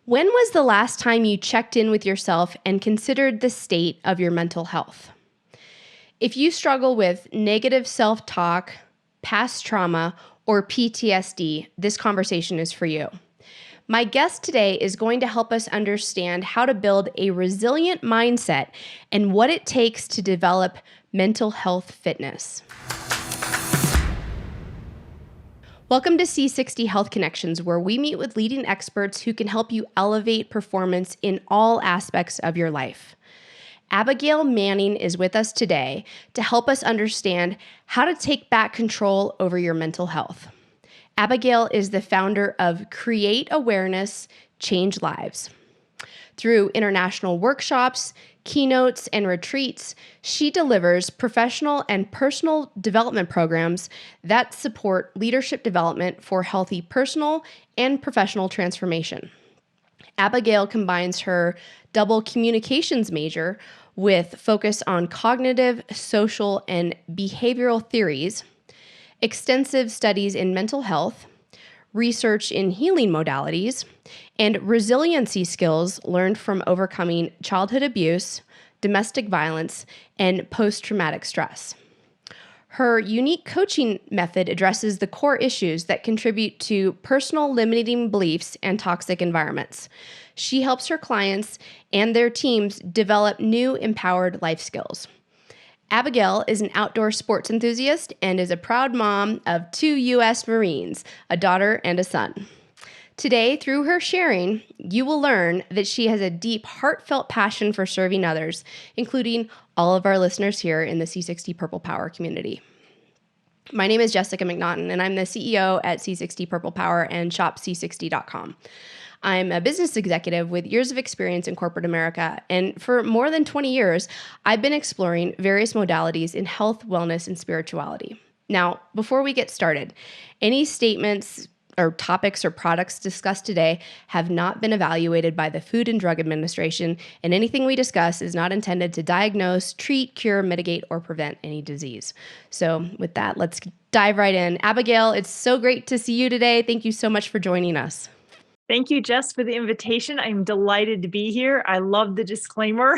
When was the last time you checked in with yourself and considered the state of your mental health? If you struggle with negative self talk, past trauma, or PTSD, this conversation is for you. My guest today is going to help us understand how to build a resilient mindset and what it takes to develop mental health fitness. Welcome to C60 Health Connections, where we meet with leading experts who can help you elevate performance in all aspects of your life. Abigail Manning is with us today to help us understand how to take back control over your mental health. Abigail is the founder of Create Awareness, Change Lives. Through international workshops, keynotes, and retreats, she delivers professional and personal development programs that support leadership development for healthy personal and professional transformation. Abigail combines her double communications major with focus on cognitive, social, and behavioral theories, extensive studies in mental health, research in healing modalities, and resiliency skills learned from overcoming childhood abuse, domestic violence, and post-traumatic stress. Her unique coaching method addresses the core issues that contribute to personal limiting beliefs and toxic environments. She helps her clients and their teams develop new empowered life skills. Abigail is an outdoor sports enthusiast and is a proud mom of 2 U.S. Marines, a daughter and a son. Today, through her sharing, you will learn that she has a deep, heartfelt passion for serving others, including all of our listeners here in the C60 Purple Power community. My name is Jessica McNaughton, and I'm the CEO at C60 Purple Power and shopc60.com. I'm a business executive with years of experience in corporate America, and for more than 20 years, I've been exploring various modalities in health, wellness, and spirituality. Now, before we get started, any statements or topics or products discussed today have not been evaluated by the Food and Drug Administration, and anything we discuss is not intended to diagnose, treat, cure, mitigate, or prevent any disease. So with that, let's dive right in. Abigail, it's so great to see you today. Thank you so much for joining us. Thank you, Jess, for the invitation. I'm delighted to be here. I love the disclaimer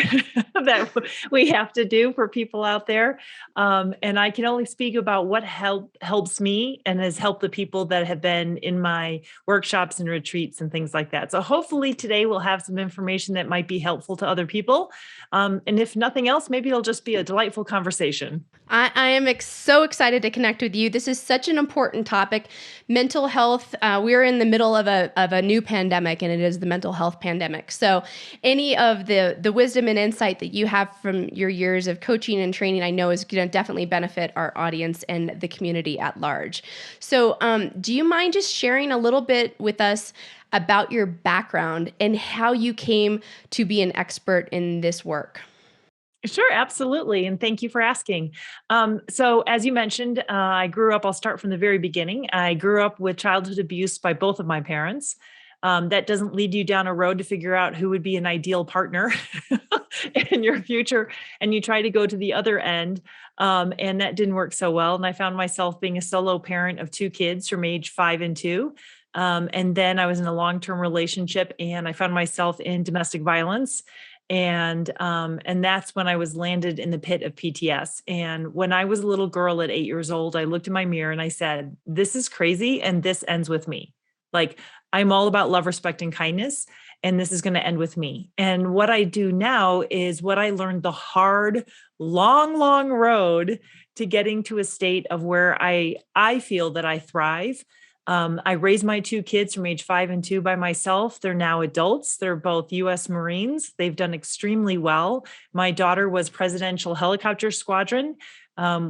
that we have to do for people out there. And I can only speak about what helps me and has helped the people that have been in my workshops and retreats and things like that. So hopefully today we'll have some information that might be helpful to other people. And if nothing else, maybe it'll just be a delightful conversation. I am so excited to connect with you. This is such an important topic. Mental health, we're in the middle of a new pandemic, and it is the mental health pandemic. So any of the wisdom and insight that you have from your years of coaching and training, I know is going to definitely benefit our audience and the community at large. So do you mind just sharing a little bit with us about your background and how you came to be an expert in this work? Sure, absolutely. And thank you for asking. So as you mentioned, I grew up, I'll start from the very beginning. I grew up with childhood abuse by both of my parents. That doesn't lead you down a road to figure out who would be an ideal partner in your future. And you try to go to the other end. And that didn't work so well. And I found myself being a solo parent of 2 kids from age 5 and 2. And then I was in a long-term relationship and I found myself in domestic violence. And that's when I was landed in the pit of PTS. And when I was a little girl at 8 years old, I looked in my mirror and I said, this is crazy. And this ends with me. Like, I'm all about love, respect, and kindness. And this is going to end with me. And what I do now is what I learned the hard, long road to getting to a state of where I feel that I thrive. I raised my 2 kids from age 5 and 2 by myself. They're now adults. They're both U.S. Marines. They've done extremely well. My daughter was Presidential Helicopter Squadron,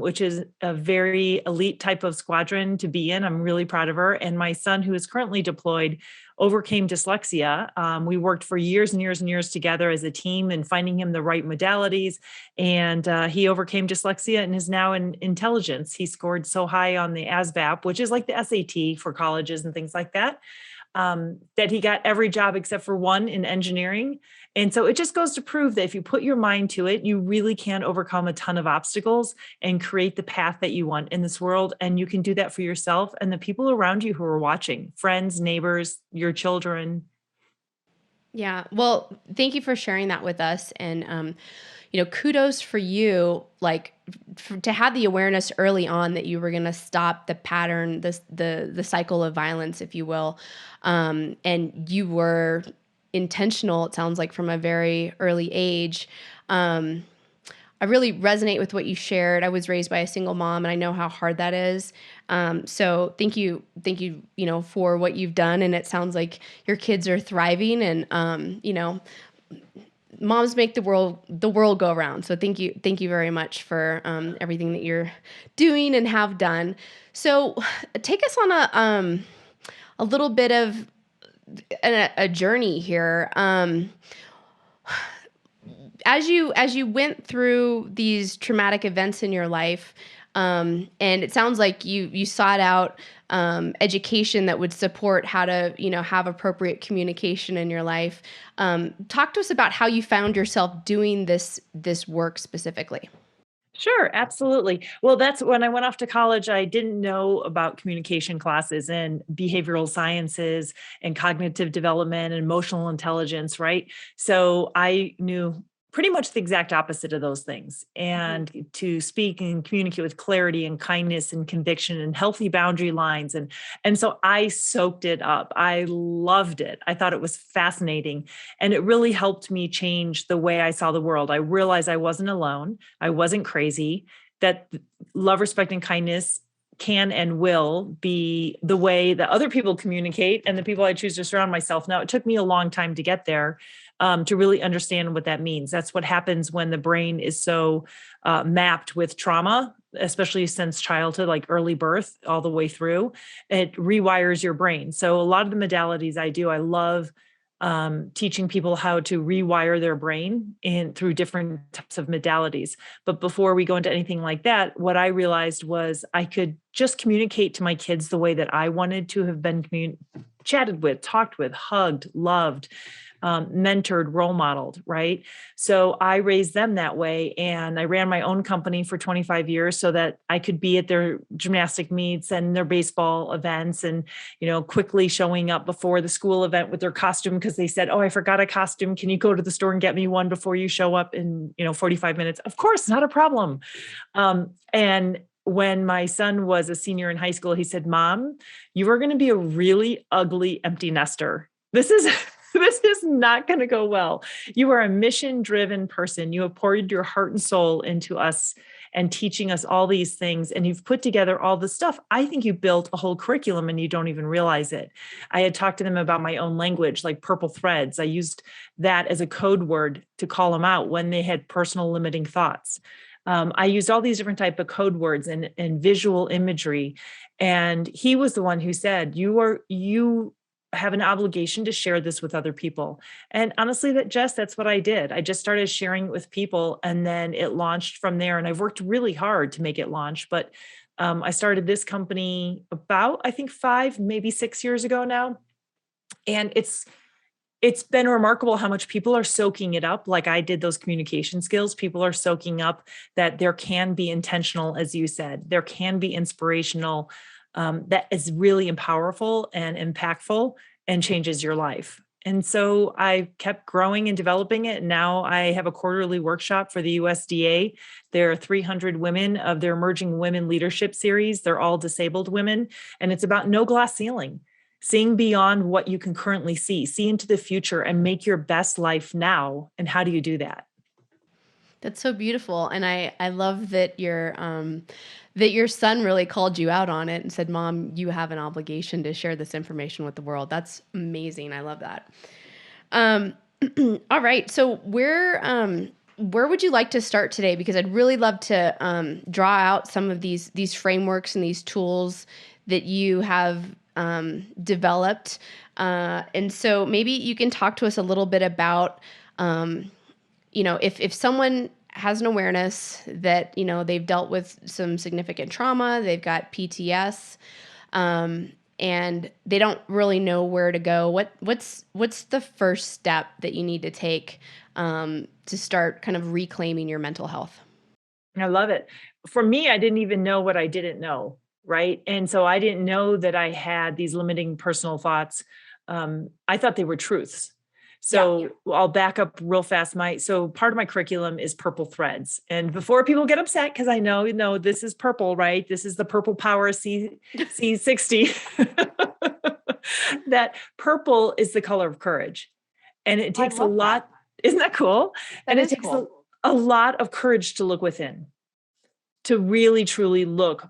which is a very elite type of squadron to be in. I'm really proud of her. And my son, who is currently deployed, overcame dyslexia. We worked for years and years and years together as a team and finding him the right modalities. And he overcame dyslexia and is now in intelligence. He scored so high on the ASVAB, which is like the SAT for colleges and things like that, that he got every job except for one in engineering. And so it just goes to prove that if you put your mind to it, you really can overcome a ton of obstacles and create the path that you want in this world. And you can do that for yourself and the people around you who are watching, friends, neighbors, your children. Yeah. Well, thank you for sharing that with us. And, kudos for you, like to have the awareness early on that you were going to stop the pattern, the cycle of violence, if you will. And you were intentional, it sounds like, from a very early age. Um, I really resonate with what you shared. I was raised by a single mom, and I know how hard that is. So thank you, for what you've done. And it sounds like your kids are thriving, and moms make the world go around. So thank you very much for everything that you're doing and have done. So take us on a little bit of a journey here. As you went through these traumatic events in your life, and it sounds like you sought out education that would support how to have appropriate communication in your life. Talk to us about how you found yourself doing this work specifically. Sure, absolutely. Well, that's when I went off to college, I didn't know about communication classes and behavioral sciences and cognitive development and emotional intelligence, right? So I knew pretty much the exact opposite of those things. Mhm. And to speak and communicate with clarity and kindness and conviction and healthy boundary lines. And so I soaked it up. I loved it. I thought it was fascinating. And it really helped me change the way I saw the world. I realized I wasn't alone. I wasn't crazy, that love, respect, and kindness can and will be the way that other people communicate and the people I choose to surround myself. Now, it took me a long time to get there, to really understand what that means. That's what happens when the brain is so mapped with trauma, especially since childhood, like early birth, all the way through. It rewires your brain. So, a lot of the modalities I do, I love teaching people how to rewire their brain in through different types of modalities. But before we go into anything like that, what I realized was I could just communicate to my kids the way that I wanted to have been chatted with, talked with, hugged, loved, mentored, role modeled, right? So I raised them that way. And I ran my own company for 25 years so that I could be at their gymnastic meets and their baseball events and, quickly showing up before the school event with their costume because they said, "Oh, I forgot a costume. Can you go to the store and get me one before you show up in, 45 minutes?" Of course, not a problem. And when my son was a senior in high school, he said, "Mom, you are going to be a really ugly empty nester. This is this is not going to go well. You are a mission-driven person. You have poured your heart and soul into us and teaching us all these things, and you've put together all this stuff. I think you built a whole curriculum and you don't even realize it." I had talked to them about my own language, like purple threads. I used that as a code word to call them out when they had personal limiting thoughts. I used all these different type of code words and visual imagery. And he was the one who said, you have an obligation to share this with other people. And honestly, that's what I did. I just started sharing it with people and then it launched from there. And I've worked really hard to make it launch. But I started this company about, I think, 5, maybe 6 years ago now. And it's been remarkable how much people are soaking it up. Like I did those communication skills. People are soaking up that there can be intentional, as you said, there can be inspirational, that is really powerful and impactful and changes your life. And so I kept growing and developing it. Now I have a quarterly workshop for the USDA. There are 300 women of their Emerging Women Leadership Series. They're all disabled women. And it's about no glass ceiling, seeing beyond what you can currently see into the future and make your best life now. And how do you do that? That's so beautiful, and I love that your son really called you out on it and said, "Mom, you have an obligation to share this information with the world." That's amazing. I love that. Um, all right, so where would you like to start today? Because I'd really love to draw out some of these frameworks and these tools that you have developed, and so maybe you can talk to us a little bit about. If someone has an awareness that, they've dealt with some significant trauma, they've got PTS, and they don't really know where to go, what's the first step that you need to take to start kind of reclaiming your mental health? I love it. For me, I didn't even know what I didn't know. Right. And so I didn't know that I had these limiting personal thoughts. I thought they were truths. So I'll back up real fast. So part of my curriculum is purple threads. And before people get upset, because I know, this is purple, right? This is the purple power C60. That purple is the color of courage. And it takes a lot. Isn't that cool? That is cool. A lot of courage to look within, to really, truly look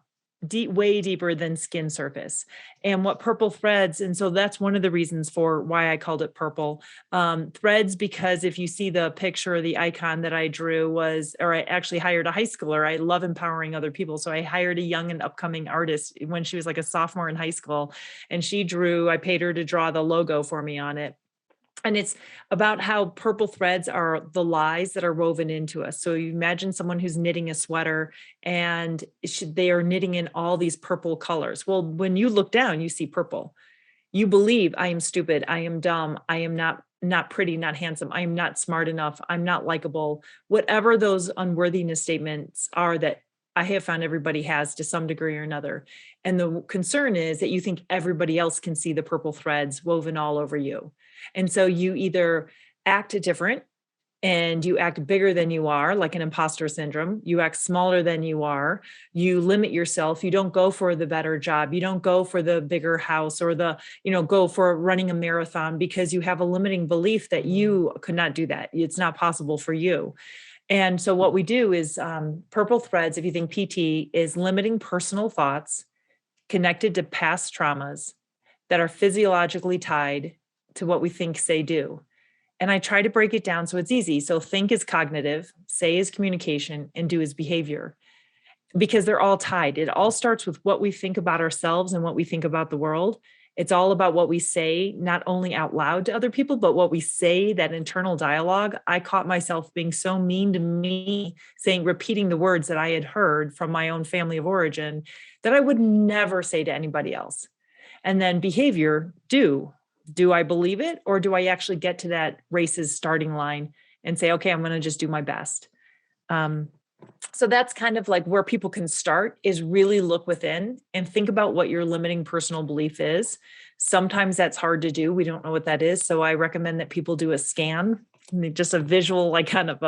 way deeper than skin surface. And what purple threads, and so that's one of the reasons for why I called it purple threads, because if you see the picture, the icon that I drew or I actually hired a high schooler. I love empowering other people. So I hired a young and upcoming artist when she was like a sophomore in high school, and I paid her to draw the logo for me on it. And it's about how purple threads are the lies that are woven into us. So you imagine someone who's knitting a sweater and they are knitting in all these purple colors. Well, when you look down, you see purple. You believe I am stupid. I am dumb. I am not pretty, not handsome. I am not smart enough. I'm not likable. Whatever those unworthiness statements are that I have found everybody has to some degree or another. And the concern is that you think everybody else can see the purple threads woven all over you. And so you either act different and you act bigger than you are, like an imposter syndrome. You act smaller than you are. You limit yourself. You don't go for the better job. You don't go for the bigger house or go for running a marathon because you have a limiting belief that you could not do that. It's not possible for you. And so what we do is purple threads, if you think PT, is limiting personal thoughts connected to past traumas that are physiologically tied to what we think, say, do. And I try to break it down so it's easy. So think is cognitive, say is communication, and do is behavior, because they're all tied. It all starts with what we think about ourselves and what we think about the world. It's all about what we say, not only out loud to other people, but what we say, that internal dialogue. I caught myself being so mean to me, repeating the words that I had heard from my own family of origin that I would never say to anybody else. And then behavior, do I believe it? Or do I actually get to that race's starting line and say, okay, I'm going to just do my best. So that's kind of like where people can start, is really look within and think about what your limiting personal belief is. Sometimes that's hard to do. We don't know what that is. So I recommend that people do a scan, just a visual, like kind of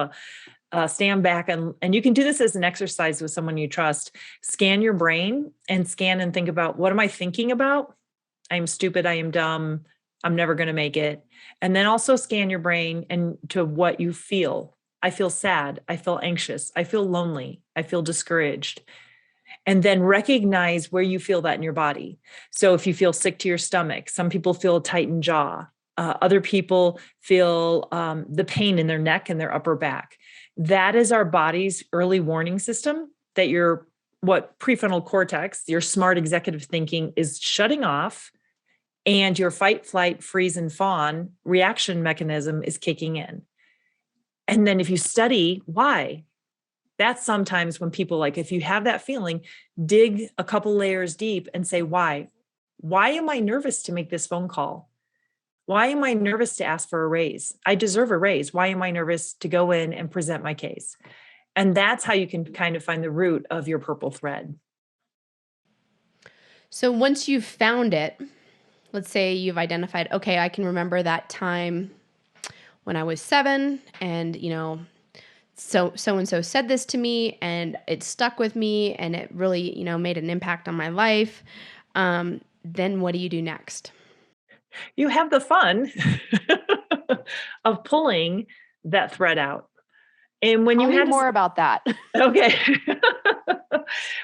a stand back. And you can do this as an exercise with someone you trust. Scan your brain and scan and think about, what am I thinking about? I am stupid. I am dumb. I'm never going to make it. And then also scan your brain and to what you feel. I feel sad. I feel anxious. I feel lonely. I feel discouraged. And then recognize where you feel that in your body. So if you feel sick to your stomach, some people feel a tightened jaw. Other people feel the pain in their neck and their upper back. That is our body's early warning system that what prefrontal cortex, your smart executive thinking, is shutting off, and your fight, flight, freeze, and fawn reaction mechanism is kicking in. And then if you study why, that's sometimes when people, like, if you have that feeling, dig a couple layers deep and say, why? Why am I nervous to make this phone call? Why am I nervous to ask for a raise? I deserve a raise. Why am I nervous to go in and present my case? And that's how you can kind of find the root of your purple thread. So once you've found it, let's say you've identified, okay, I can remember that time when I was 7 and, so-and-so said this to me and it stuck with me and it really, made an impact on my life. Then what do you do next? You have the fun of pulling that thread out. And when Tell you me more about that. Okay.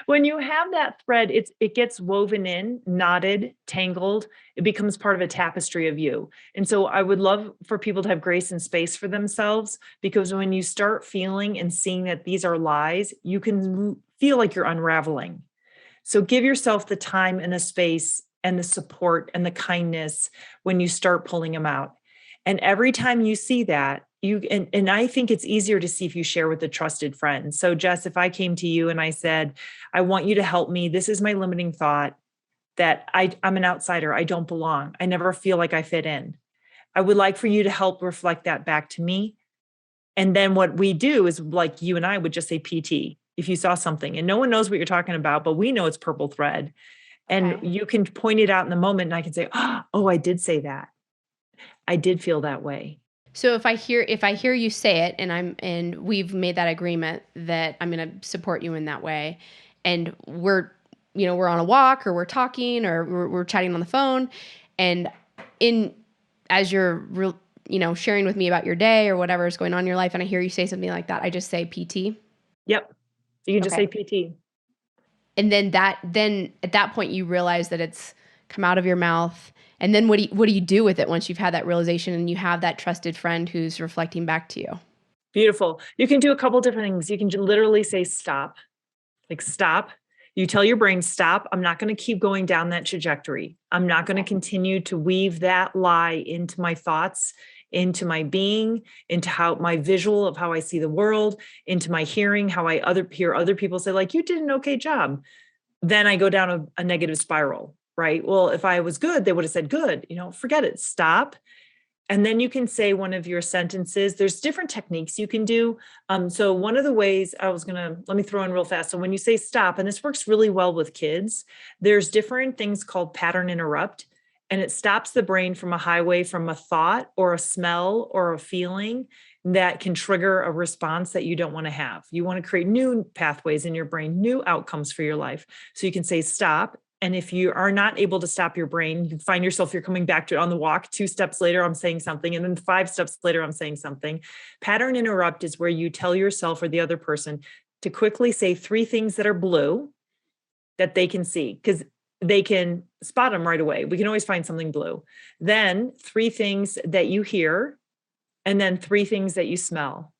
When you have that thread, it gets woven in, knotted, tangled. It becomes part of a tapestry of you. And so I would love for people to have grace and space for themselves, because when you start feeling and seeing that these are lies, you can feel like you're unraveling. So give yourself the time and the space and the support and the kindness when you start pulling them out. And every time you see that, and I think it's easier to see if you share with a trusted friend. So Jess, if I came to you and I said, I want you to help me. This is my limiting thought, that I'm an outsider. I don't belong. I never feel like I fit in. I would like for you to help reflect that back to me. And then what we do is, like, you and I would just say PT. If you saw something and no one knows what you're talking about, but we know it's purple thread, and you can point it out in the moment, and I can say, oh, I did say that. I did feel that way. So if I hear you say it and we've made that agreement that I'm going to support you in that way, and we're on a walk or we're talking or we're chatting on the phone, and in as sharing with me about your day or whatever is going on in your life, and I hear you say something like that, I just say PT. Yep. You can just Okay. say PT. And then at that point you realize that it's come out of your mouth. And then what do you do with it once you've had that realization and you have that trusted friend who's reflecting back to you? Beautiful. You can do a couple different things. You can literally say stop, like stop. You tell your brain, stop. I'm not going to keep going down that trajectory. I'm not going to continue to weave that lie into my thoughts, into my being, into how my visual of how I see the world, into my hearing, how I hear other people say, like, you did an okay job. Then I go down a negative spiral, right? Well, if I was good, they would have said good, forget it, stop. And then you can say one of your sentences. There's different techniques you can do. So one of the ways let me throw in real fast. So when you say stop, and this works really well with kids, there's different things called pattern interrupt, and it stops the brain from a highway from a thought or a smell or a feeling that can trigger a response that you don't want to have. You want to create new pathways in your brain, new outcomes for your life. So you can say stop. And if you are not able to stop your brain, you find yourself, you're coming back to it on the walk. 2 steps later, I'm saying something. And then 5 steps later, I'm saying something. Pattern interrupt is where you tell yourself or the other person to quickly say 3 things that are blue that they can see, because they can spot them right away. We can always find something blue. Then 3 things that you hear, and then 3 things that you smell.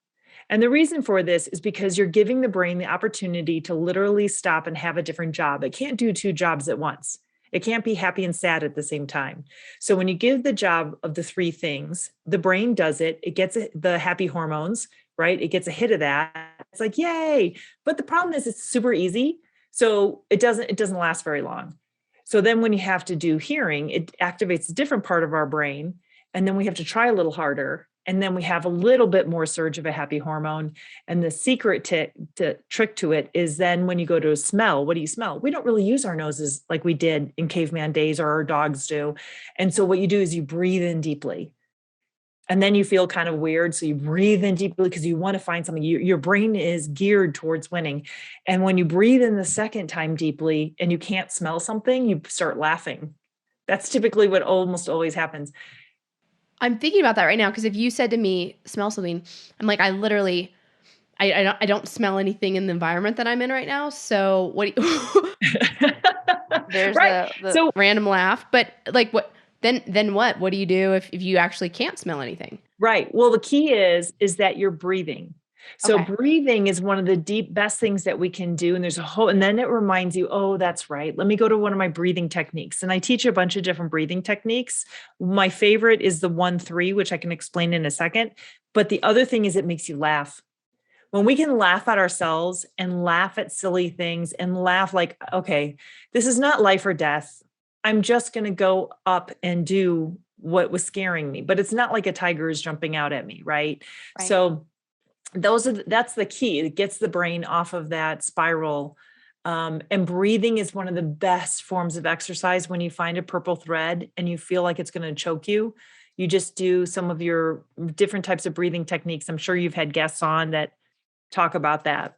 And the reason for this is because you're giving the brain the opportunity to literally stop and have a different job. It can't do 2 jobs at once. It can't be happy and sad at the same time. So when you give the job of the 3 things, the brain does it. It gets the happy hormones, right? It gets a hit of that. It's like, yay. But the problem is it's super easy. So it doesn't last very long. So then when you have to do hearing, it activates a different part of our brain. And then we have to try a little harder. And then we have a little bit more surge of a happy hormone. And the secret trick to it is then when you go to smell, what do you smell? We don't really use our noses like we did in caveman days or our dogs do. And so what you do is you breathe in deeply. And then you feel kind of weird. So you breathe in deeply because you want to find something. Your brain is geared towards winning. And when you breathe in the second time deeply and you can't smell something, you start laughing. That's typically what almost always happens. I'm thinking about that right now because if you said to me, smell something, I'm like, I don't smell anything in the environment that I'm in right now. So what do you there's Right. the So random laugh. But like then what? What do you do if you actually can't smell anything? right. Well, the key is that you're breathing. So Okay. breathing is one of the best things that we can do. And and then it reminds you, oh, that's right. Let me go to one of my breathing techniques. And I teach a bunch of different breathing techniques. My favorite is the 1-3, which I can explain in a second. But the other thing is it makes you laugh. When we can laugh at ourselves and laugh at silly things and laugh like, okay, this is not life or death. I'm just going to go up and do what was scaring me, but it's not like a tiger is jumping out at me, right? Right. So that's the key. It gets the brain off of that spiral. And breathing is one of the best forms of exercise. When you find a purple thread and you feel like it's going to choke you, you just do some of your different types of breathing techniques. I'm sure you've had guests on that talk about that.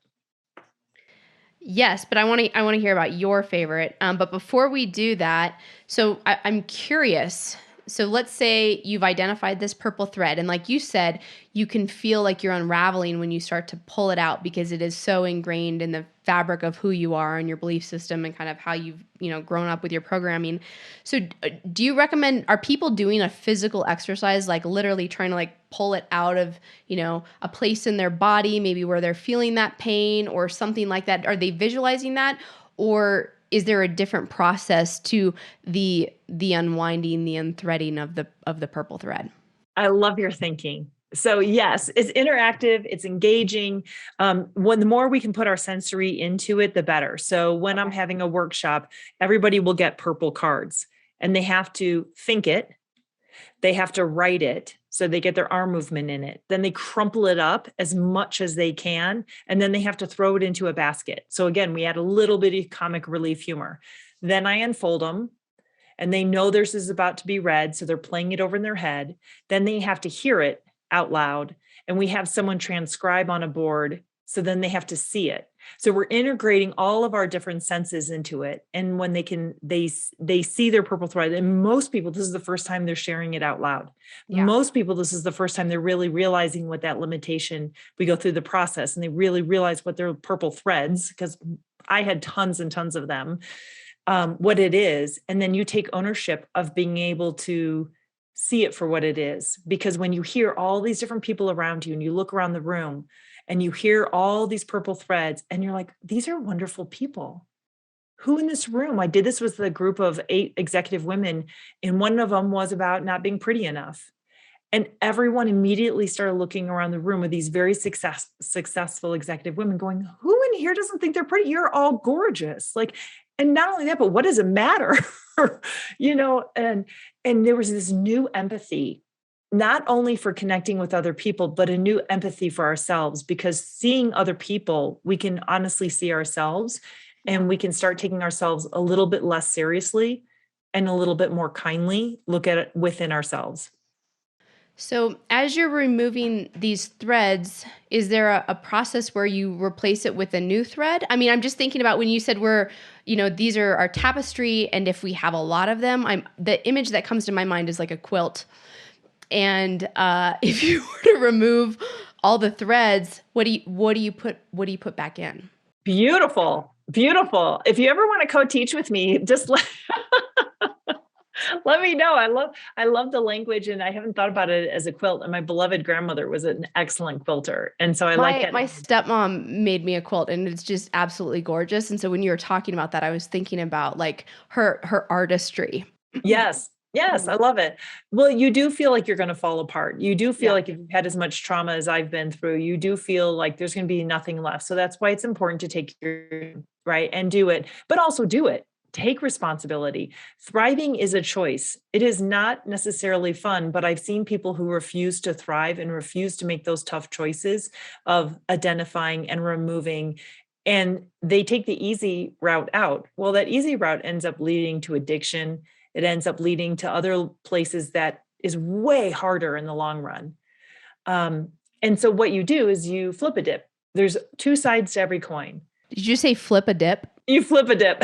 Yes, but I want to hear about your favorite. But before we do that, so I'm curious. So let's say you've identified this purple thread, and like you said, you can feel like you're unraveling when you start to pull it out because it is so ingrained in the fabric of who you are and your belief system and kind of how you've grown up with your programming. So do you recommend? Are people doing a physical exercise, like literally trying to like pull it out of a place in their body, maybe where they're feeling that pain or something like that? Are they visualizing that, or is there a different process to the unwinding, the unthreading of the purple thread? I love your thinking. So yes, it's interactive, it's engaging. When the more we can put our sensory into it, the better. So when I'm Okay. having a workshop, everybody will get purple cards and they have to think it. They have to write it. So they get their arm movement in it. Then they crumple it up as much as they can. And then they have to throw it into a basket. So again, we add a little bit of comic relief humor. Then I unfold them and they know theirs is about to be read. So they're playing it over in their head. Then they have to hear it out loud, and we have someone transcribe on a board. So then they have to see it. So we're integrating all of our different senses into it. And when they see their purple thread, and most people, this is the first time they're sharing it out loud. Yeah. Most people, this is the first time they're really realizing what that limitation, we go through the process and they really realize what their purple threads, because I had tons and tons of them, what it is. And then you take ownership of being able to see it for what it is. Because when you hear all these different people around you and you look around the room and you hear all these purple threads and you're like, these are wonderful people. Who in this room? I did this with a group of 8 executive women, and one of them was about not being pretty enough. And everyone immediately started looking around the room with these very successful executive women going, who in here doesn't think they're pretty? You're all gorgeous. Like, and not only that, but what does it matter? And there was this new empathy, not only for connecting with other people, but a new empathy for ourselves, because seeing other people, we can honestly see ourselves, and we can start taking ourselves a little bit less seriously and a little bit more kindly look at it within ourselves. So as you're removing these threads, is there a process where you replace it with a new thread? I mean, I'm just thinking about when you said these are our tapestry, and if we have a lot of them, the image that comes to my mind is like a quilt. And if you were to remove all the threads, what do you put back in? Beautiful. Beautiful. If you ever want to co-teach with me, just let me know. I love the language, and I haven't thought about it as a quilt. And my beloved grandmother was an excellent quilter. And so I like that. My stepmom made me a quilt, and it's just absolutely gorgeous. And so when you were talking about that, I was thinking about like her artistry. Yes. Yes, I love it. Well, you do feel like you're going to fall apart. You do feel like if you've had as much trauma as I've been through, you do feel like there's going to be nothing left. So that's why it's important to take your right and do it, but also do it. Take responsibility. Thriving is a choice. It is not necessarily fun, but I've seen people who refuse to thrive and refuse to make those tough choices of identifying and removing, and they take the easy route out. Well, that easy route ends up leading to addiction. It ends up leading to other places that is way harder in the long run. And so what you do is you flip a dip. There's 2 sides to every coin. Did you say flip a dip? You flip a dip.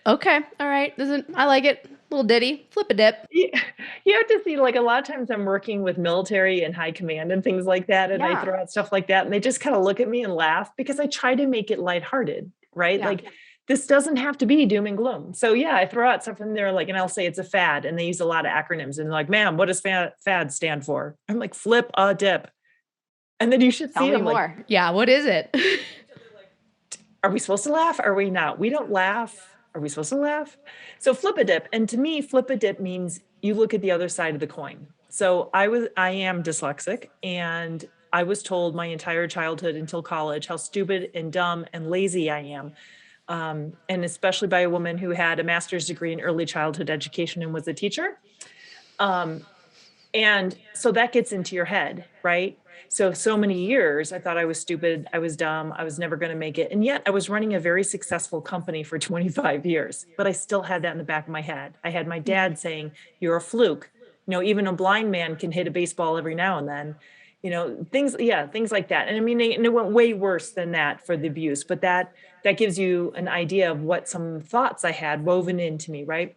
Okay. All right. I like it. Little ditty, flip a dip. You have to see, like, a lot of times I'm working with military and high command and things like that. And I throw out stuff like that, and they just kind of look at me and laugh because I try to make it lighthearted, right? Like, this doesn't have to be doom and gloom. So I throw out something there, like, and I'll say it's a fad, and they use a lot of acronyms, and they're like, ma'am, what does fad stand for? I'm like, flip a dip. And then you should Tell see me them more. Yeah. What is it? are we supposed to laugh? Are we not? We don't laugh. Are we supposed to laugh? So flip a dip. And to me, flip a dip means you look at the other side of the coin. So I am dyslexic, and I was told my entire childhood until college how stupid and dumb and lazy I am. And especially by a woman who had a master's degree in early childhood education and was a teacher. And so that gets into your head, right? So many years, I thought I was stupid. I was dumb. I was never going to make it. And yet I was running a very successful company for 25 years, but I still had that in the back of my head. I had my dad saying, you're a fluke. Even a blind man can hit a baseball every now and then, things like that. And I mean, and it went way worse than that for the abuse, but that gives you an idea of what some thoughts I had woven into me, right?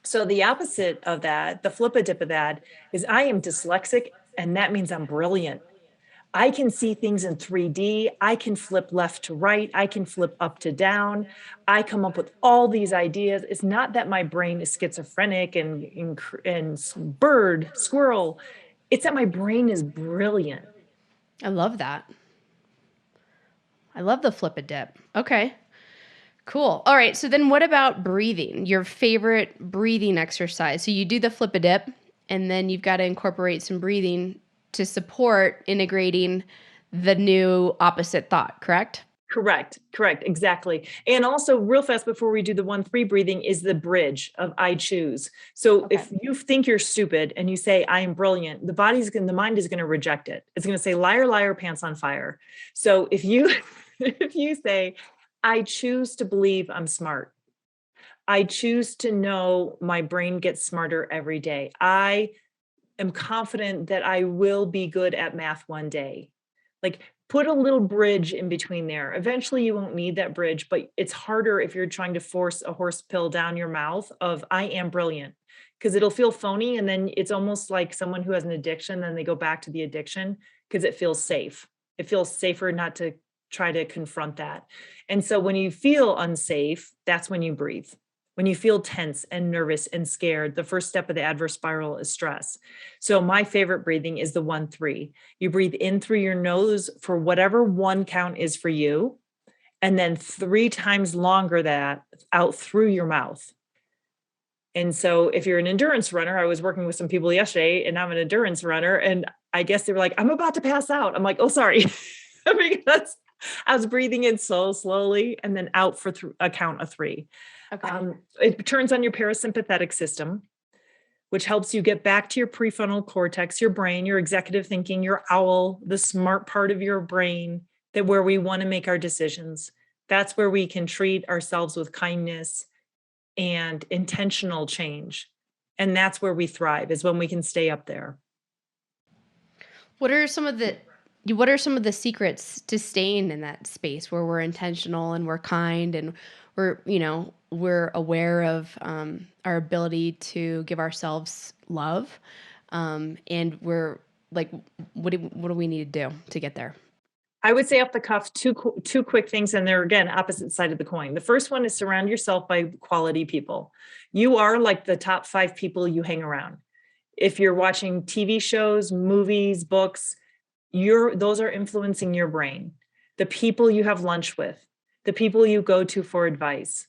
So the opposite of that, the flip a dip of that, is I am dyslexic, and that means I'm brilliant. I can see things in 3D. I can flip left to right. I can flip up to down. I come up with all these ideas. It's not that my brain is schizophrenic and bird, squirrel. It's that my brain is brilliant. I love that. I love the flip a dip. Okay. Cool. All right. So then what about breathing? Your favorite breathing exercise. So you do the flip a dip, and then you've got to incorporate some breathing to support integrating the new opposite thought, correct? Correct. Exactly. And also, real fast before we do the 1-3 breathing, is the bridge of I choose. So if you think you're stupid and you say, I am brilliant, the mind is going to reject it. It's going to say, liar, liar, pants on fire. So if you say, I choose to believe I'm smart. I choose to know my brain gets smarter every day. I am confident that I will be good at math one day. Like, put a little bridge in between there. Eventually, you won't need that bridge, but it's harder if you're trying to force a horse pill down your mouth of I am brilliant, because it'll feel phony. And then it's almost like someone who has an addiction, then they go back to the addiction because it feels safe. It feels safer not to try to confront that. And so when you feel unsafe, that's when you breathe. When you feel tense and nervous and scared, the first step of the adverse spiral is stress. So my favorite breathing is the 1-3. You breathe in through your nose for whatever one count is for you, and then 3 times longer that out through your mouth. And so if you're an endurance runner, I was working with some people yesterday and I'm an endurance runner, and I guess they were like, I'm about to pass out. I'm like, oh, sorry. Because I was breathing in so slowly and then out for a count of 3. Okay. It turns on your parasympathetic system, which helps you get back to your prefrontal cortex, your brain, your executive thinking, your owl, the smart part of your brain, that where we want to make our decisions. That's where we can treat ourselves with kindness and intentional change. And that's where we thrive, is when we can stay up there. What are some of the secrets to staying in that space where we're intentional and we're kind and we're aware of our ability to give ourselves love, and we're like, what do we need to do to get there? I would say off the cuff, two quick things, and they're again opposite side of the coin. The first one is surround yourself by quality people. You are like the top 5 people you hang around. If you're watching TV shows, movies, books, those are influencing your brain. The people you have lunch with, the people you go to for advice,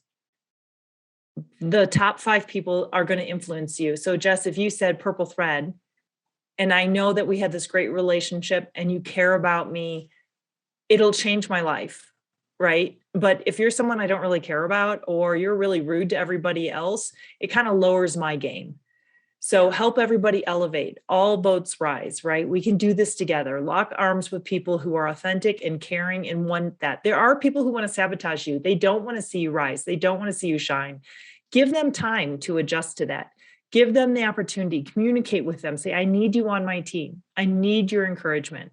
the top 5 people are going to influence you. So Jess, if you said purple thread, and I know that we had this great relationship and you care about me, it'll change my life, right? But if you're someone I don't really care about, or you're really rude to everybody else, it kind of lowers my game. So help everybody elevate. All boats rise, right? We can do this together. Lock arms with people who are authentic and caring and want that. There are people who want to sabotage you. They don't want to see you rise. They don't want to see you shine. Give them time to adjust to that. Give them the opportunity. Communicate with them. Say, I need you on my team. I need your encouragement.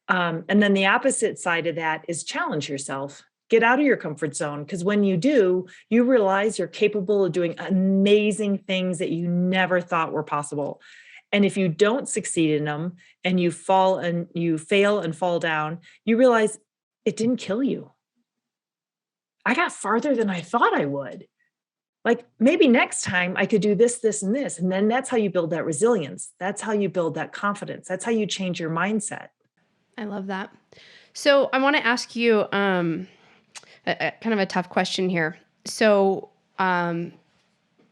And then the opposite side of that is challenge yourself. Get out of your comfort zone, because when you do, you realize you're capable of doing amazing things that you never thought were possible. And if you don't succeed in them and you fail and fall down, you realize it didn't kill you. I got farther than I thought I would. Like, maybe next time I could do this, this, and this. And then that's how you build that resilience. That's how you build that confidence. That's how you change your mindset. I love that. So I want to ask you kind of a tough question here. So,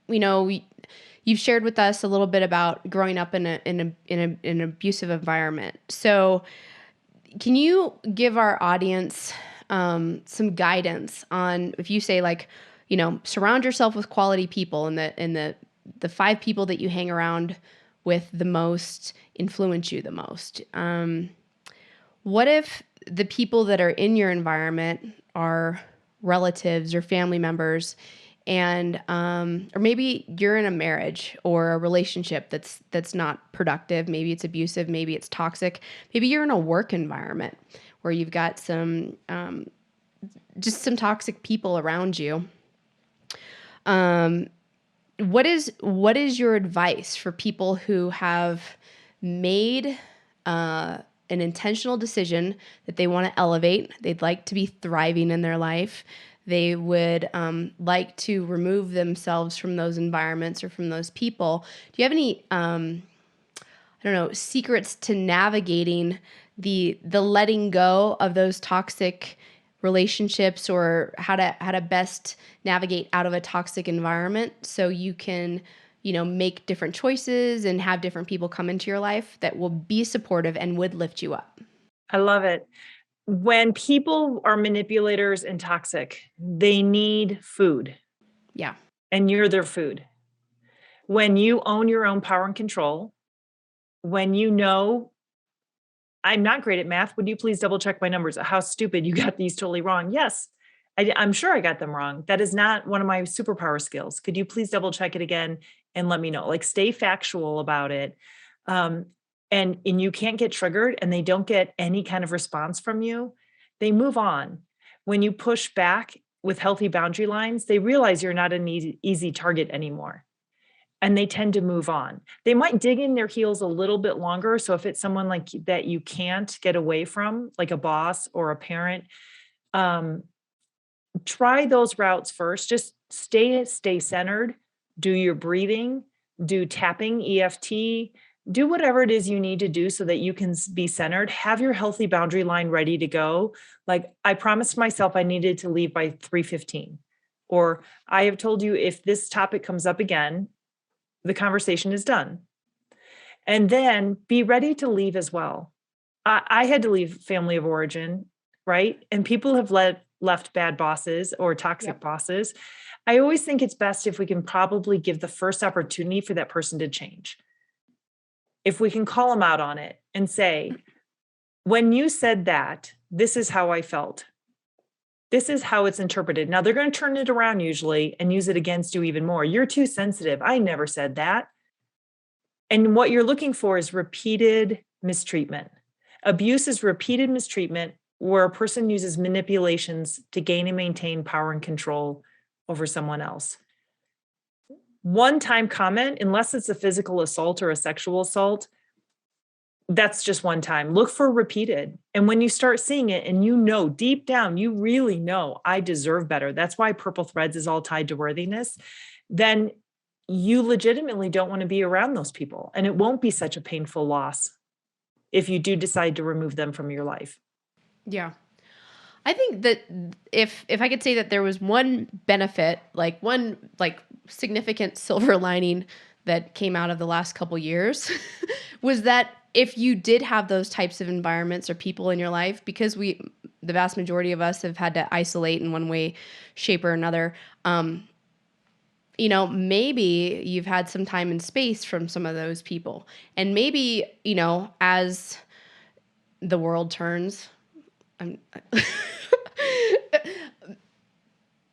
you've shared with us a little bit about growing up in an abusive environment. So can you give our audience some guidance on, if you say, like, surround yourself with quality people, and the 5 people that you hang around with the most influence you the most. What if the people that are in your environment are relatives or family members, and or maybe you're in a marriage or a relationship that's not productive? Maybe it's abusive, maybe it's toxic. Maybe you're in a work environment where you've got some just some toxic people around you. What is your advice for people who have made an intentional decision that they want to elevate? They'd like to be thriving in their life. They would like to remove themselves from those environments or from those people. Do you have any, secrets to navigating the letting go of those toxic relationships, or how to best navigate out of a toxic environment so you can make different choices and have different people come into your life that will be supportive and would lift you up? I love it. When people are manipulators and toxic, they need food. Yeah. And you're their food. When you own your own power and control, when I'm not great at math, would you please double check my numbers? How stupid, you got these totally wrong. Yes, I'm sure I got them wrong. That is not one of my superpower skills. Could you please double check it again and let me know? Like, stay factual about it. um, and you can't get triggered and they don't get any kind of response from you, they move on. When you push back with healthy boundary lines, they realize you're not an easy target anymore. And they tend to move on. They might dig in their heels a little bit longer. So if it's someone like that you can't get away from, like a boss or a parent, um, try those routes first. Just stay centered, do your breathing, do tapping, EFT, do whatever it is you need to do so that you can be centered. Have your healthy boundary line ready to go. Like, I promised myself I needed to leave by 3:15, or I have told you if this topic comes up again, the conversation is done. And then be ready to leave as well. I had to leave family of origin, right? And people have left bad bosses or toxic Yep. bosses. I always think it's best if we can probably give the first opportunity for that person to change. If we can call them out on it and say, when you said that, this is how I felt. This is how it's interpreted. Now they're going to turn it around usually and use it against you even more. You're too sensitive. I never said that. And what you're looking for is repeated mistreatment. Abuse is repeated mistreatment where a person uses manipulations to gain and maintain power and control over someone else. One-time comment, unless it's a physical assault or a sexual assault, that's just one time. Look for repeated. And when you start seeing it and you know deep down, you really know I deserve better. That's why Purple Threads is all tied to worthiness. Then you legitimately don't want to be around those people. And it won't be such a painful loss if you do decide to remove them from your life. Yeah. I think that if I could say that there was one benefit, like one like significant silver lining that came out of the last couple years was that if you did have those types of environments or people in your life, because the vast majority of us have had to isolate in one way, shape, or another, maybe you've had some time and space from some of those people. And maybe, as the world turns,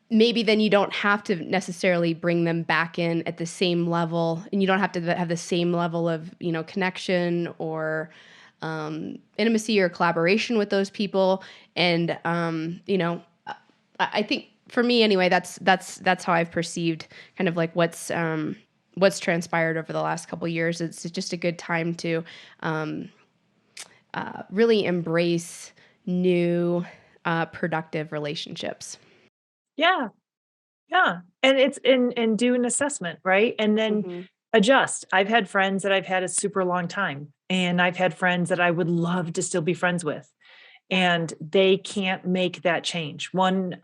maybe then you don't have to necessarily bring them back in at the same level, and you don't have to have the same level of, connection or intimacy or collaboration with those people. And, I think for me anyway, that's how I've perceived kind of like what's transpired over the last couple of years. It's just a good time to really embrace new productive relationships. Yeah. Yeah. And it's and do an assessment, right? And then Mm-hmm. adjust. I've had friends that I've had a super long time, and I've had friends that I would love to still be friends with. Yeah. And they can't make that change. One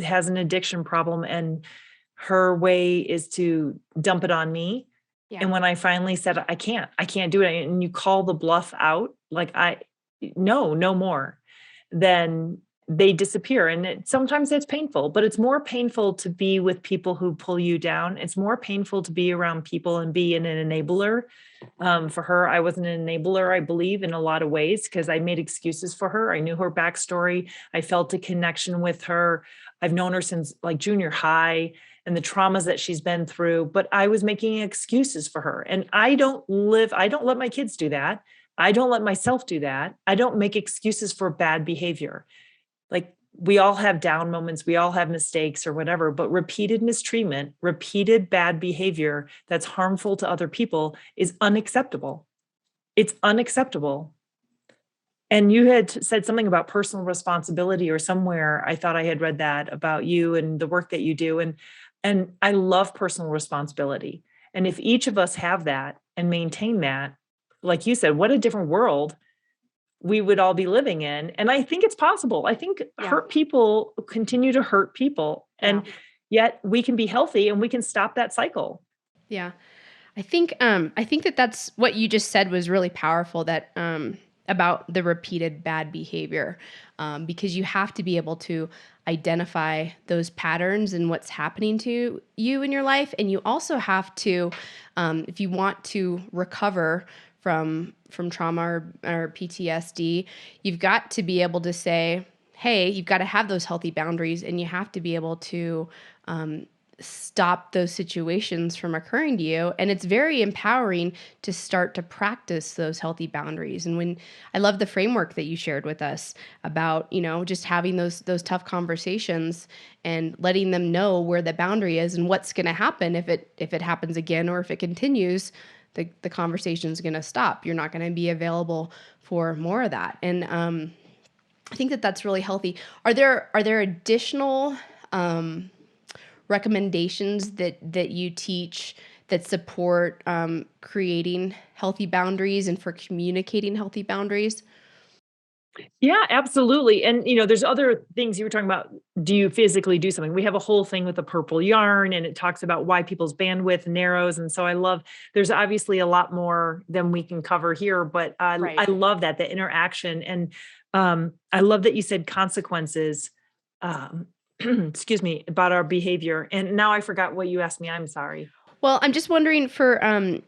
has an addiction problem, and her way is to dump it on me. Yeah. And when I finally said, I can't do it. And you call the bluff out, like, no more, then they disappear. And sometimes it's painful, but it's more painful to be with people who pull you down. It's more painful to be around people and be an enabler. For her, I was an enabler, I believe, in a lot of ways, because I made excuses for her. I knew her backstory. I felt a connection with her. I've known her since like junior high, and the traumas that she's been through, but I was making excuses for her. And I don't let my kids do that. I don't let myself do that. I don't make excuses for bad behavior. Like, we all have down moments, we all have mistakes or whatever, but repeated mistreatment, repeated bad behavior that's harmful to other people is unacceptable. It's unacceptable. And you had said something about personal responsibility, or somewhere I thought I had read that about you and the work that you do. And I love personal responsibility. And if each of us have that and maintain that, like you said, what a different world we would all be living in. And I think it's possible. I think Yeah. hurt people continue to hurt people. And Yeah. yet we can be healthy and we can stop that cycle. Yeah. I think that that's what you just said was really powerful, that about the repeated bad behavior, because you have to be able to identify those patterns and what's happening to you in your life. And you also have to, if you want to recover from trauma or PTSD, you've got to be able to say, hey, you've got to have those healthy boundaries, and you have to be able to stop those situations from occurring to you. And it's very empowering to start to practice those healthy boundaries. And when I love the framework that you shared with us about, just having those tough conversations and letting them know where the boundary is and what's going to happen if it happens again, or if it continues, the conversation is going to stop. You're not going to be available for more of that. And I think that that's really healthy. Are there additional recommendations that you teach that support creating healthy boundaries and for communicating healthy boundaries? Yeah, absolutely. And there's other things you were talking about. Do you physically do something? We have a whole thing with the purple yarn, and it talks about why people's bandwidth narrows. And so there's obviously a lot more than we can cover here, but I Right. love that, the interaction. And I love that you said consequences, um, excuse me, about our behavior. And now I forgot what you asked me. I'm sorry. Well, I'm just wondering for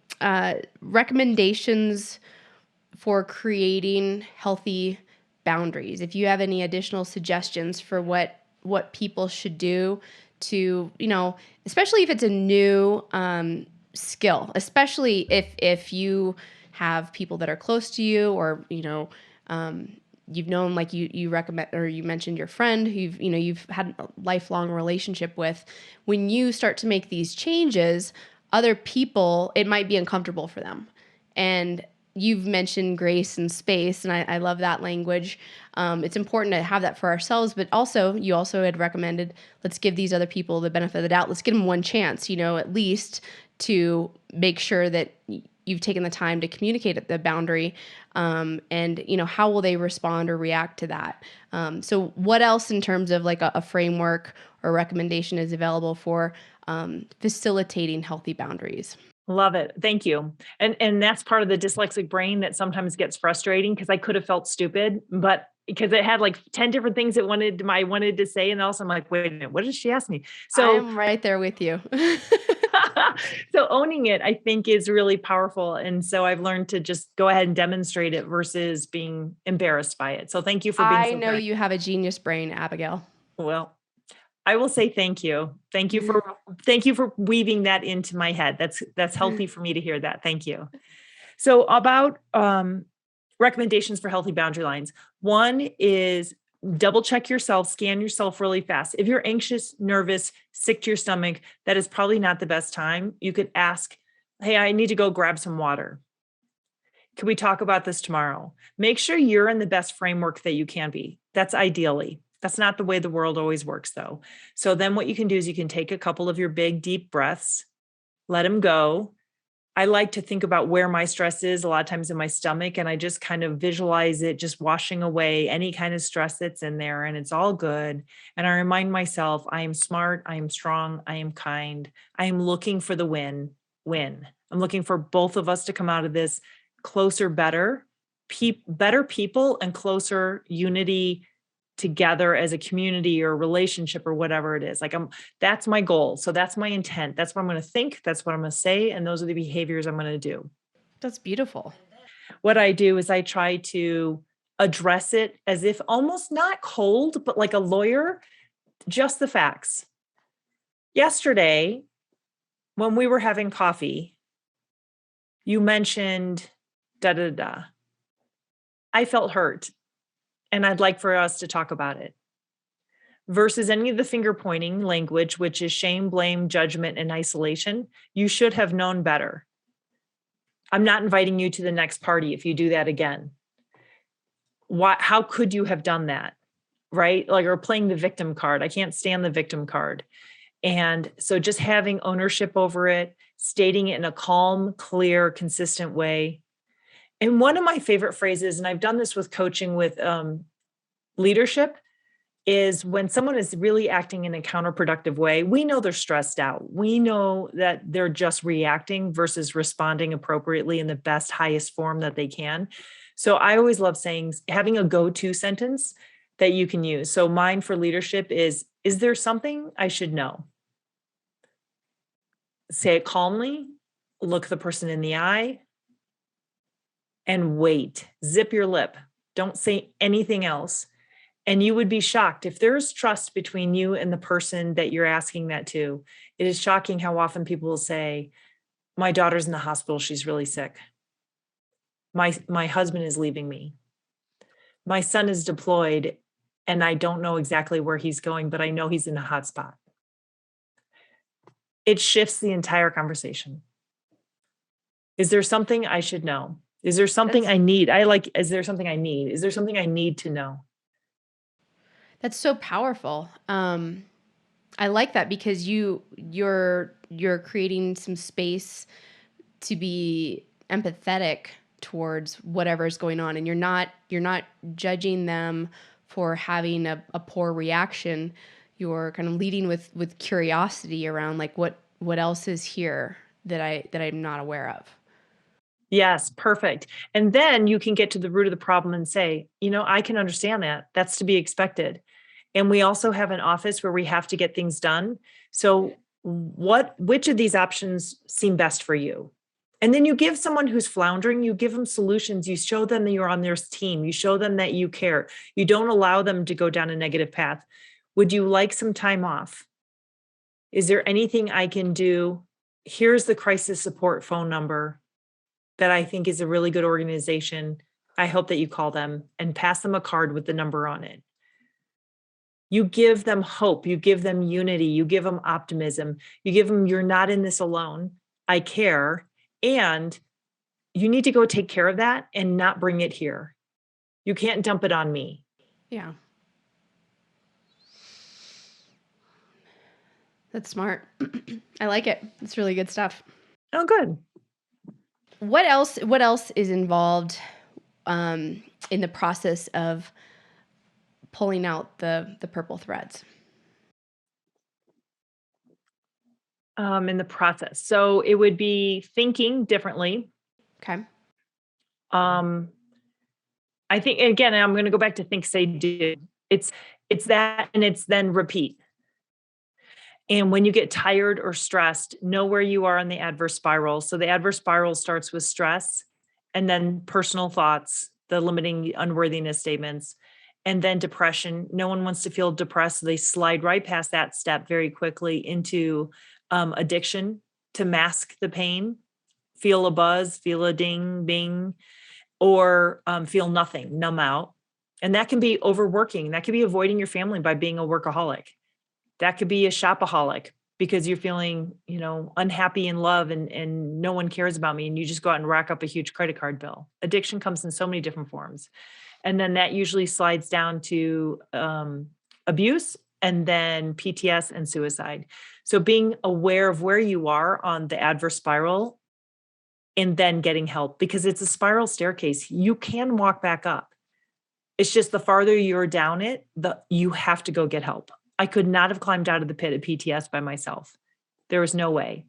recommendations for creating healthy boundaries. If you have any additional suggestions for what people should do to, especially if it's a new skill, especially if you have people that are close to you, or you've known, like you recommend, or you mentioned your friend who you've had a lifelong relationship with. When you start to make these changes, other people, it might be uncomfortable for them. And you've mentioned grace and space, and I love that language. It's important to have that for ourselves, but also you also had recommended, let's give these other people the benefit of the doubt. Let's give them one chance, at least, to make sure that you've taken the time to communicate the boundary, and how will they respond or react to that. So what else in terms of like a framework or recommendation is available for facilitating healthy boundaries? Love it. Thank you. And that's part of the dyslexic brain that sometimes gets frustrating, because I could have felt stupid, but because it had like 10 different things I wanted to say. And also I'm like, wait a minute, what did she ask me? So I'm right there with you. so owning it, I think, is really powerful. And so I've learned to just go ahead and demonstrate it versus being embarrassed by it. So thank you for being I so know kind. you have a genius brain, Abigail. Well, I will say thank you. Thank you for weaving that into my head. That's healthy for me to hear that. Thank you. So about recommendations for healthy boundary lines. One is double check yourself, scan yourself really fast. If you're anxious, nervous, sick to your stomach, that is probably not the best time. You could ask, hey, I need to go grab some water. Can we talk about this tomorrow? Make sure you're in the best framework that you can be. That's ideally. That's not the way the world always works, though. So then what you can do is you can take a couple of your big, deep breaths, let them go. I like to think about where my stress is a lot of times in my stomach, and I just kind of visualize it just washing away any kind of stress that's in there, and it's all good. And I remind myself, I am smart, I am strong, I am kind, I am looking for the win. I'm looking for both of us to come out of this closer, better people, and closer unity together as a community or relationship or whatever it is. That's my goal. So that's my intent. That's what I'm going to think. That's what I'm going to say. And those are the behaviors I'm going to do. That's beautiful. What I do is I try to address it as if almost not cold, but like a lawyer, just the facts. Yesterday, when we were having coffee, you mentioned da da da. I felt hurt, and I'd like for us to talk about it. Versus any of the finger pointing language, which is shame, blame, judgment, and isolation. You should have known better. I'm not inviting you to the next party if you do that again. How could you have done that? Right? Or playing the victim card. I can't stand the victim card. And so just having ownership over it, stating it in a calm, clear, consistent way. And one of my favorite phrases, and I've done this with coaching with leadership, is when someone is really acting in a counterproductive way, we know they're stressed out. We know that they're just reacting versus responding appropriately in the best, highest form that they can. So I always love having a go-to sentence that you can use. So mine for leadership is there something I should know? Say it calmly, look the person in the eye, and wait. Zip your lip. Don't say anything else. And you would be shocked if there's trust between you and the person that you're asking that to. It is shocking how often people will say, my daughter's in the hospital, she's really sick. My husband is leaving me. My son is deployed and I don't know exactly where he's going, but I know he's in a hot spot. It shifts the entire conversation. Is there something I should know? Is there something I need? Is there something I need? Is there something I need to know? That's so powerful. I like that because you're creating some space to be empathetic towards whatever's going on, and you're not judging them for having a poor reaction. You're kind of leading with curiosity around like what else is here that I'm not aware of. Yes, perfect. And then you can get to the root of the problem and say, I can understand that. That's to be expected. And we also have an office where we have to get things done. So which of these options seem best for you? And then you give someone who's floundering, you give them solutions. You show them that you're on their team. You show them that you care. You don't allow them to go down a negative path. Would you like some time off? Is there anything I can do? Here's the crisis support phone number that I think is a really good organization. I hope that you call them and pass them a card with the number on it. You give them hope. You give them unity. You give them optimism. You give them, you're not in this alone. I care. And you need to go take care of that and not bring it here. You can't dump it on me. Yeah. That's smart. I like it. It's really good stuff. Oh, good. What else is involved in the process of pulling out the purple threads? In the process. So it would be thinking differently. Okay. I think, again, I'm going to go back to think, say, do. It's that, and it's then repeat. And when you get tired or stressed, know where you are on the adverse spiral. So the adverse spiral starts with stress and then personal thoughts, the limiting unworthiness statements, and then depression. No one wants to feel depressed. So they slide right past that step very quickly into addiction to mask the pain, feel a buzz, feel a ding, bing, or feel nothing, numb out. And that can be overworking. That could be avoiding your family by being a workaholic. That could be a shopaholic because you're feeling, unhappy in love and no one cares about me. And you just go out and rack up a huge credit card bill. Addiction comes in so many different forms. And then that usually slides down to abuse and then PTS and suicide. So being aware of where you are on the adverse spiral and then getting help, because it's a spiral staircase. You can walk back up. It's just the farther you're down it, you have to go get help. I could not have climbed out of the pit of PTS by myself. There was no way.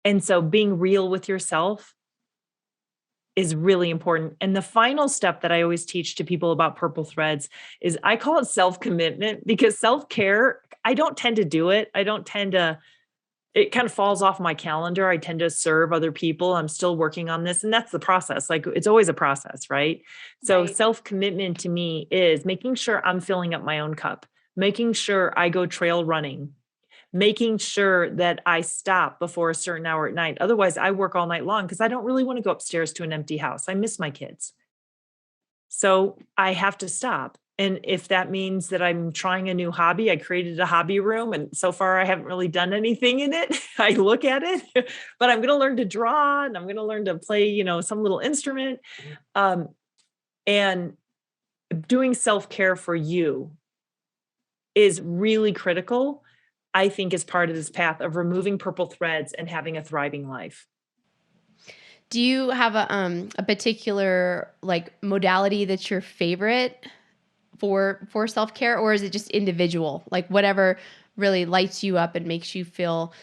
And so being real with yourself is really important. And the final step that I always teach to people about purple threads is I call it self-commitment, because self-care, I don't tend to do it. It kind of falls off my calendar. I tend to serve other people. I'm still working on this. And that's the process. Like, it's always a process, right? So Right. Self-commitment to me is making sure I'm filling up my own cup, making sure I go trail running, making sure that I stop before a certain hour at night. Otherwise, I work all night long because I don't really want to go upstairs to an empty house. I miss my kids. So I have to stop. And if that means that I'm trying a new hobby, I created a hobby room and so far I haven't really done anything in it. I look at it, but I'm going to learn to draw and I'm going to learn to play, some little instrument. And doing self-care for you is really critical, I think, as part of this path of removing purple threads and having a thriving life. Do you have a particular like modality that's your favorite for self-care, or is it just individual? Like whatever really lights you up and makes you feel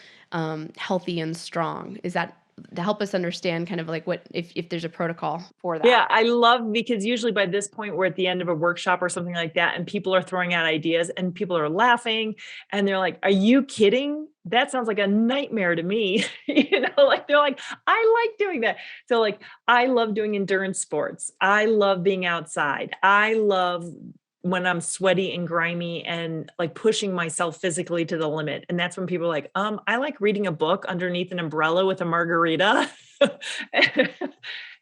healthy and strong? Is that to help us understand kind of like what if there's a protocol for that? Yeah, I love, because usually by this point we're at the end of a workshop or something like that, and people are throwing out ideas and people are laughing and they're like, "Are you kidding? That sounds like a nightmare to me." Like they're like, "I like doing that." So like, I love doing endurance sports. I love being outside. I love when I'm sweaty and grimy and like pushing myself physically to the limit. And that's when people are like, I like reading a book underneath an umbrella with a margarita.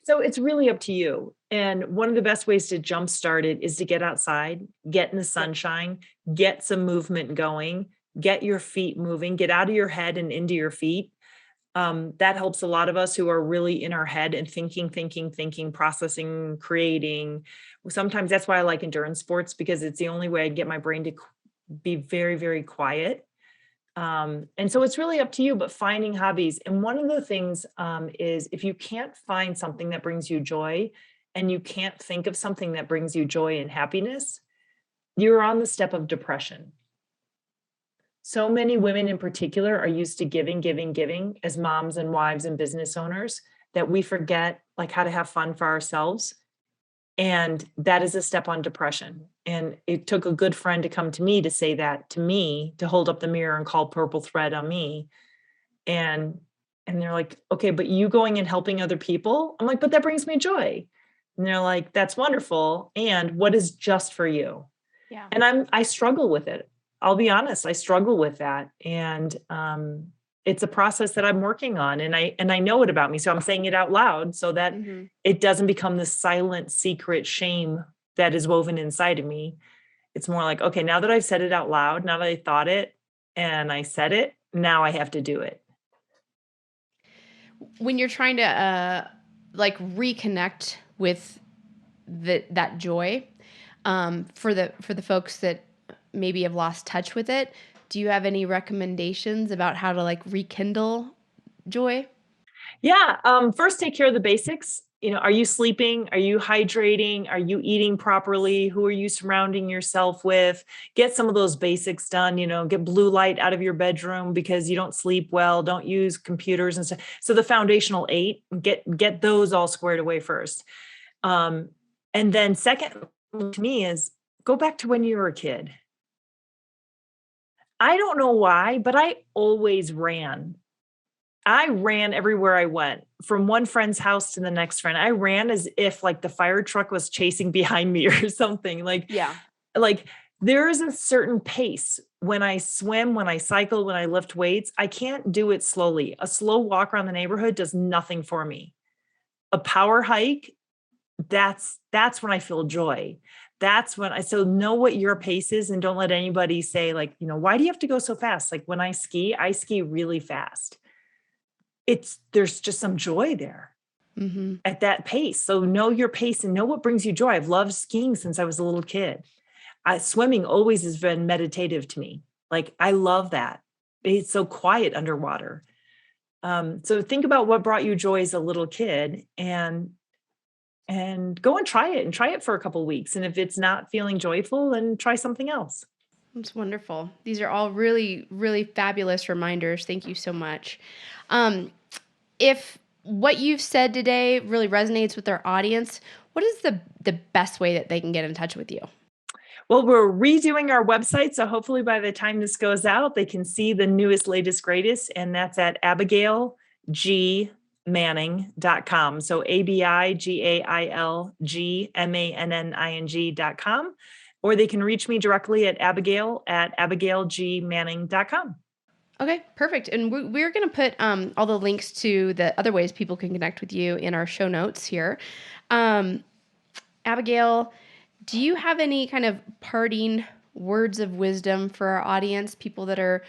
So it's really up to you. And one of the best ways to jumpstart it is to get outside, get in the sunshine, get some movement going, get your feet moving, get out of your head and into your feet. That helps a lot of us who are really in our head and thinking, processing, creating. Sometimes that's why I like endurance sports, because it's the only way I get my brain to be very, very quiet. And so it's really up to you, but finding hobbies. And one of the things is if you can't find something that brings you joy and you can't think of something that brings you joy and happiness, you're on the step of depression. So many women in particular are used to giving as moms and wives and business owners that we forget like how to have fun for ourselves. And that is a step on depression. And it took a good friend to come to me to say that to me, to hold up the mirror and call purple thread on me. And they're like, okay, but you going and helping other people? I'm like, but that brings me joy. And they're like, that's wonderful. And what is just for you? Yeah. And I struggle with it. I'll be honest, I struggle with that. And it's a process that I'm working on, and I know it about me. So I'm saying it out loud so that it doesn't become this silent secret shame that is woven inside of me. It's more like, okay, now that I've said it out loud, now that I thought it and I said it, now I have to do it. When you're trying to like reconnect with that joy, for the folks that maybe have lost touch with it, do you have any recommendations about how to like rekindle joy? Yeah. First, take care of the basics. Are you sleeping? Are you hydrating? Are you eating properly? Who are you surrounding yourself with? Get some of those basics done. Get blue light out of your bedroom because you don't sleep well. Don't use computers and stuff. So the foundational 8, get those all squared away first. And then second to me is go back to when you were a kid. I don't know why, but I always ran. I ran everywhere I went, from one friend's house to the next friend. I ran as if like the fire truck was chasing behind me or something. Like there is a certain pace when I swim, when I cycle, when I lift weights. I can't do it slowly. A slow walk around the neighborhood does nothing for me. A power hike, that's when I feel joy. That's when so know what your pace is, and don't let anybody say like, why do you have to go so fast? Like when I ski really fast. There's just some joy there at that pace. So know your pace and know what brings you joy. I've loved skiing since I was a little kid. Swimming always has been meditative to me. Like I love that. It's so quiet underwater. So think about what brought you joy as a little kid and go and try it for a couple of weeks. And if it's not feeling joyful, then try something else. That's wonderful. These are all really, really fabulous reminders. Thank you so much. If what you've said today really resonates with our audience, what is the best way that they can get in touch with you? Well, we're redoing our website. So hopefully by the time this goes out, they can see the newest, latest, greatest. And that's at AbigailGManning.com. So AbigailGmanning.com. Or they can reach me directly at Abigailgmanning.com. Okay, perfect. And we're going to put all the links to the other ways people can connect with you in our show notes here. Abigail, do you have any kind of parting words of wisdom for our audience, people that are,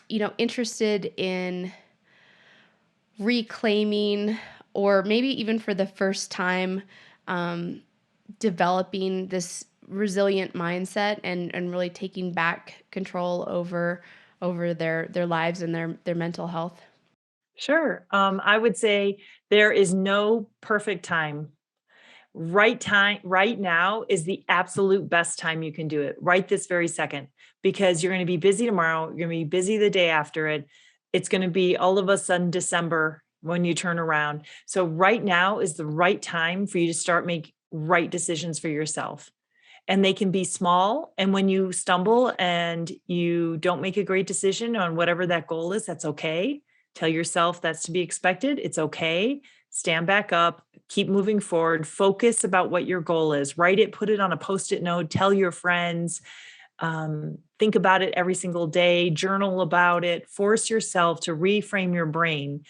interested in reclaiming, or maybe even for the first time, developing this resilient mindset and really taking back control over their lives and their mental health? Sure. I would say there is no perfect time. Right now is the absolute best time you can do it, right this very second, because you're going to be busy tomorrow. You're going to be busy the day after it. It's going to be all of a sudden December when you turn around. So right now is the right time for you to start make right decisions for yourself. And they can be small. And when you stumble and you don't make a great decision on whatever that goal is, that's okay. Tell yourself that's to be expected. It's okay. stand back up, keep moving forward, focus about what your goal is, write it, put it on a post-it note, tell your friends, think about it every single day, journal about it, force yourself to reframe your brain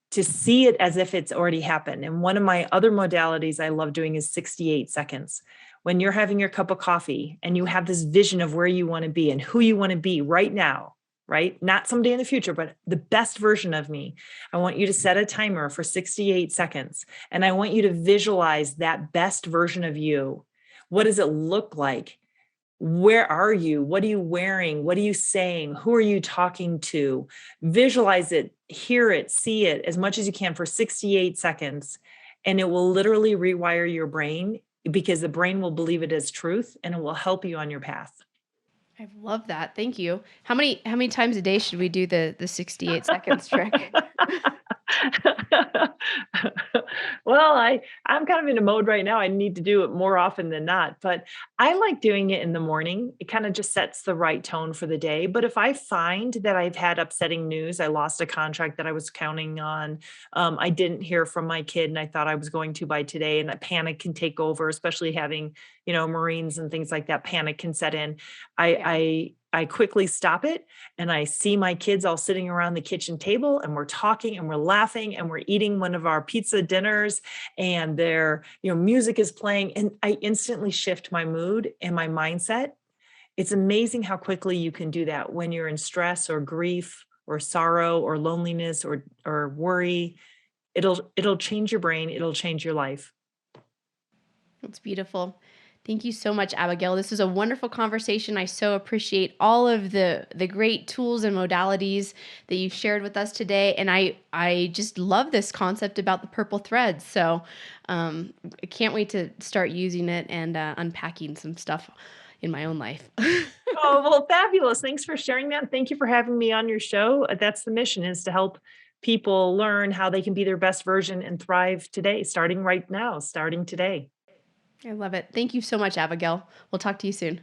to see it as if it's already happened. And one of my other modalities I love doing is 68 seconds. When you're having your cup of coffee and you have this vision of where you want to be and who you want to be right now, right? Not someday in the future, but the best version of me. I want you to set a timer for 68 seconds. And I want you to visualize that best version of you. What does it look like? Where are you? What are you wearing? What are you saying? Who are you talking to? Visualize it, hear it, see it as much as you can for 68 seconds. And it will literally rewire your brain because the brain will believe it as truth and it will help you on your path. I love that. Thank you. How many times a day should we do the 68 seconds trick? Well, I'm kind of in a mode right now. I need to do it more often than not, but I like doing it in the morning. It kind of just sets the right tone for the day. But if I find that I've had upsetting news, I lost a contract that I was counting on, I didn't hear from my kid and I thought I was going to by today, and that panic can take over, especially having, Marines and things like that, panic can set in. Yeah. I quickly stop it and I see my kids all sitting around the kitchen table and we're talking and we're laughing and we're eating one of our pizza dinners and their, music is playing and I instantly shift my mood and my mindset. It's amazing how quickly you can do that when you're in stress or grief or sorrow or loneliness or worry. It'll change your brain, it'll change your life. That's beautiful. Thank you so much, Abigail. This was a wonderful conversation. I so appreciate all of the great tools and modalities that you've shared with us today. And I just love this concept about the purple threads. So I can't wait to start using it and unpacking some stuff in my own life. Oh, well, fabulous. Thanks for sharing that. Thank you for having me on your show. That's the mission, is to help people learn how they can be their best version and thrive today, starting right now, starting today. I love it. Thank you so much, Abigail. We'll talk to you soon.